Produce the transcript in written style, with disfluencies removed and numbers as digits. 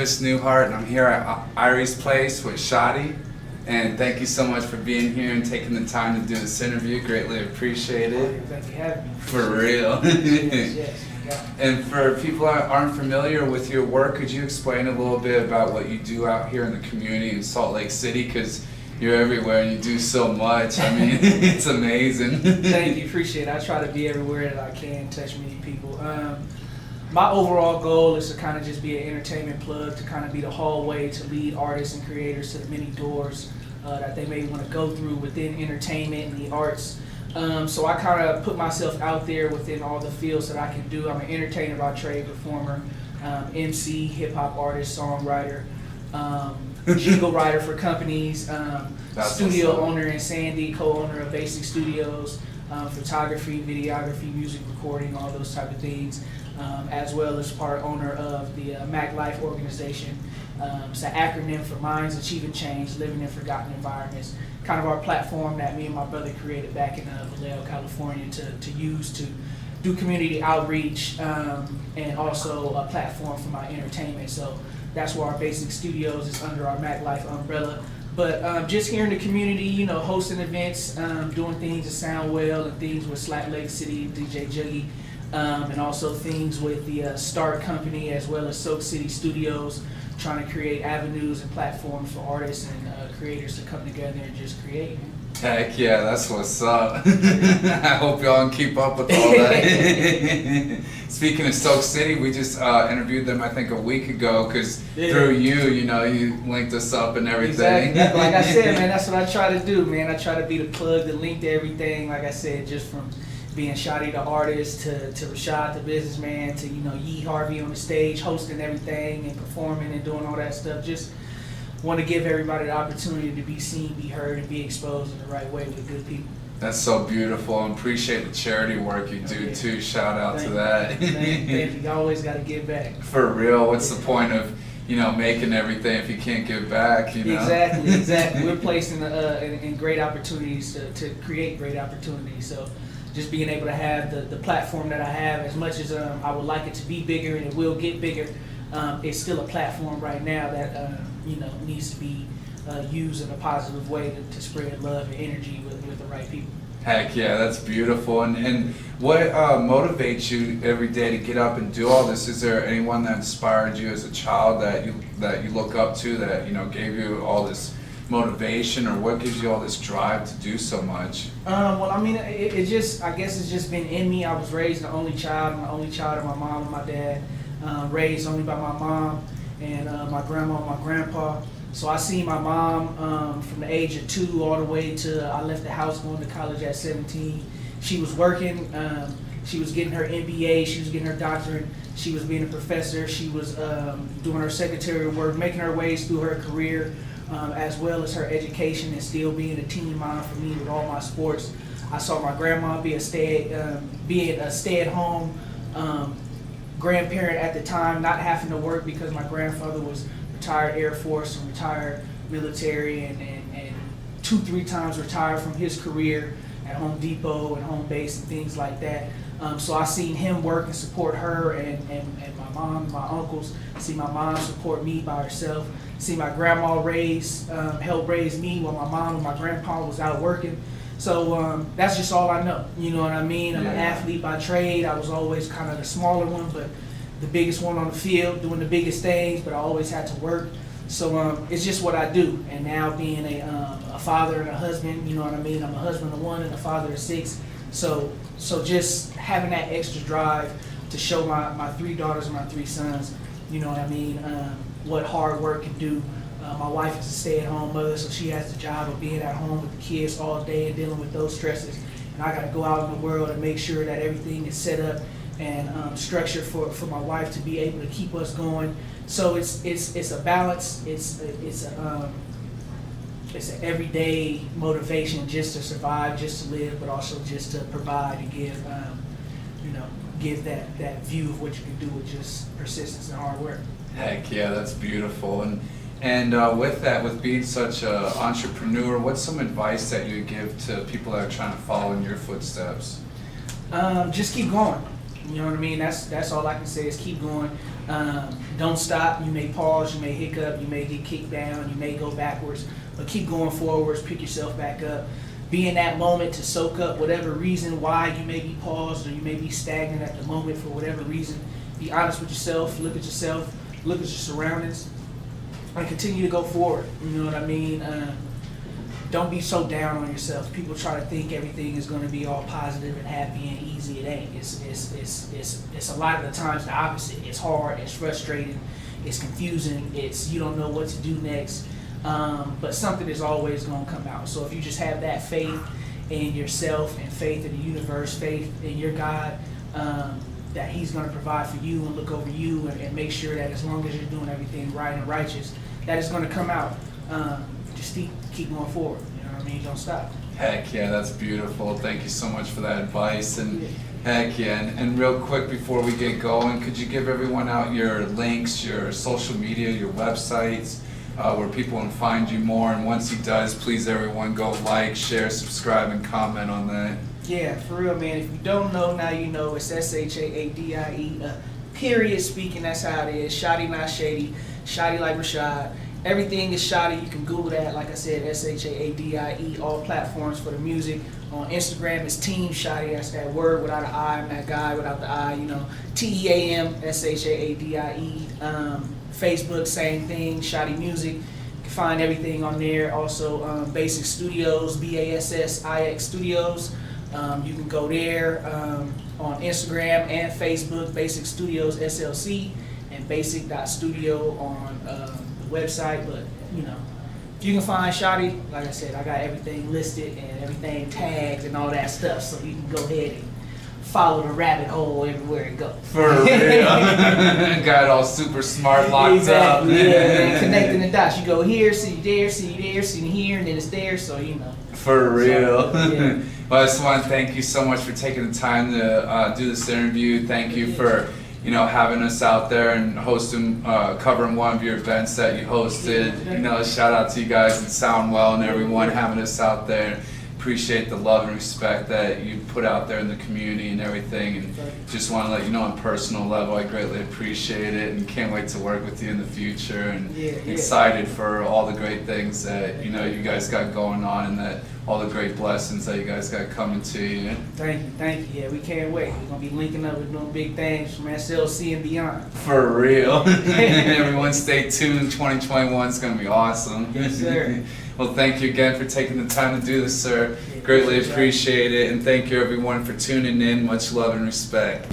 Chris Newhart, and I'm here at Irie's Place with Shaadie. And thank you so much for being here and taking the time to do this interview. Greatly appreciate it. Thank you for having me. For real. Yes. And for people that aren't familiar with your work, could you explain a little bit about what you do out here in the community in Salt Lake City? Because you're everywhere and you do so much. I mean, it's amazing. Thank you, appreciate it. I try to be everywhere that I can, touch many people. My overall goal is to kind of just be an entertainment plug, to kind of be the hallway to lead artists and creators to the many doors that they may want to go through within entertainment and the arts. So I kind of put myself out there within all the fields that I can do. I'm an entertainer by trade, performer, MC, hip-hop artist, songwriter, jingle writer for companies, studio owner in Sandy, co-owner of Basic Studios, photography, videography, music recording, all those type of things, as well as part owner of the Mac Life organization. It's an acronym for Minds Achieving Change, Living in Forgotten Environments. Kind of our platform that me and my brother created back in Vallejo, California to use to do community outreach and also a platform for my entertainment. So that's where our Basic Studios is under our Mac Life umbrella. But just here in the community, you know, hosting events, doing things that sound well, and things with Slap Lake City, DJ Juggy, and also things with the Start Company as well as Soak City Studios, trying to create avenues and platforms for artists and creators to come together and just create. Heck yeah, that's what's up. I hope y'all can keep up with all that. Speaking of Soak City, we just interviewed them I think a week ago because through you know, you linked us up and everything. Exactly. Like I said, man, that's what I try to do, man. I try to be the plug, the link to everything. Like I said, just from being Shaadie the artist to Rashad the businessman to, you know, Yee Harvey on the stage hosting everything and performing and doing all that stuff. Just want to give everybody the opportunity to be seen, be heard, and be exposed in the right way with good people. That's so beautiful, and appreciate the charity work you do too. Shout out to that. Thank you. You always got to give back. For real, what's the point of, you know, making everything if you can't give back, you know? Exactly. We're placed in great opportunities to create great opportunities. So just being able to have the platform that I have, as much as I would like it to be bigger and it will get bigger, it's still a platform right now that you know, needs to be used in a positive way to spread love and energy with the right people. Heck yeah, that's beautiful. And what motivates you every day to get up and do all this? Is there anyone that inspired you as a child that you look up to, that, you know, gave you all this motivation, or what gives you all this drive to do so much? Well, I mean, it just, I guess it's just been in me. I was raised the only child. I'm the only child of my mom and my dad. Raised only by my mom and my grandma and my grandpa. So I seen my mom from the age of 2 all the way to I left the house going to college at 17. She was working. She was getting her MBA. She was getting her doctorate. She was being a professor. She was doing her secretarial work, making her ways through her career, as well as her education, and still being a team mom for me with all my sports. I saw my grandma be being a stay-at-home grandparent at the time, not having to work because my grandfather was retired Air Force and retired military and 2-3 times retired from his career at Home Depot and Home Base and things like that. So I seen him work and support her and my mom and my uncles. See my mom support me by herself. See my grandma help raise me while my mom and my grandpa was out working. So that's just all I know. You know what I mean? I'm an athlete by trade. I was always kind of the smaller one, but the biggest one on the field, doing the biggest things, but I always had to work. So it's just what I do. And now being a father and a husband, you know what I mean? I'm a husband of 1 and a father of 6. So just having that extra drive to show my 3 daughters and my 3 sons, you know what I mean, what hard work can do. My wife is a stay-at-home mother, so she has the job of being at home with the kids all day and dealing with those stresses. And I got to go out in the world and make sure that everything is set up and structured for my wife to be able to keep us going. So it's a balance. It's an everyday motivation just to survive, just to live, but also just to provide and give that view of what you can do with just persistence and hard work. Heck yeah, that's beautiful. And with that, with being such an entrepreneur, what's some advice that you give to people that are trying to follow in your footsteps? Just keep going. You know what I mean? That's all I can say is keep going. Don't stop. You may pause, you may hiccup, you may get kicked down, you may go backwards, but keep going forwards, pick yourself back up. Be in that moment to soak up whatever reason why you may be paused or you may be stagnant at the moment for whatever reason. Be honest with yourself, look at your surroundings, and continue to go forward. You know what I mean? Don't be so down on yourself. People try to think everything is going to be all positive and happy and easy. It ain't. It's a lot of the times the opposite. It's hard. It's frustrating. It's confusing. You don't know what to do next. But something is always going to come out. So if you just have that faith in yourself and faith in the universe, faith in your God, that He's going to provide for you and look over you and make sure that as long as you're doing everything right and righteous, that it's going to come out. Just keep going forward. You know what I mean? Don't stop. Heck yeah, that's beautiful. Thank you so much for that advice. And heck yeah, and real quick before we get going, could you give everyone out your links, your social media, your websites, where people can find you more? And once he does, please everyone go like, share, subscribe, and comment on that. Yeah, for real, man. If you don't know, now you know. It's Shaadie, period speaking. That's how it is. Shaadie, not Shady. Shaadie like Rashad. Everything is Shaadie. You can Google that. Like I said, Shaadie. All platforms for the music. On Instagram, it's Team Shaadie. That's that word without an I. I'm that guy without the I. You know, TEAM, SHAADIE. Facebook, same thing. Shaadie Music. You can find everything on there. Also, Basic Studios, BASSIX Studios. You can go there on Instagram and Facebook, Basic Studios SLC, and basic.studio on the website. But you know, if you can find Shaadie, like I said, I got everything listed and everything tagged and all that stuff, so you can go ahead and follow the rabbit hole everywhere it goes. For real. Got it all super smart, locked exactly, up. Yeah, connecting the dots. You go here, see there, see there, see here, and then it's there, so you know. For real. So, yeah. Well, I just want to thank you so much for taking the time to do this interview. Thank you for, you know, having us out there and hosting, covering one of your events that you hosted. You know, shout out to you guys and Soundwell and everyone having us out there. Appreciate the love and respect that you put out there in the community and everything, and just want to let you know on a personal level I greatly appreciate it and can't wait to work with you in the future, and excited for all the great things that you know you guys got going on and that all the great blessings that you guys got coming to you. Thank you. Yeah, we can't wait. We're gonna be linking up with doing big things from SLC and beyond. For real. Everyone stay tuned. 2021 is gonna be awesome. Yes, sir. Well, thank you again for taking the time to do this, sir. Greatly appreciate it, and thank you everyone for tuning in. Much love and respect.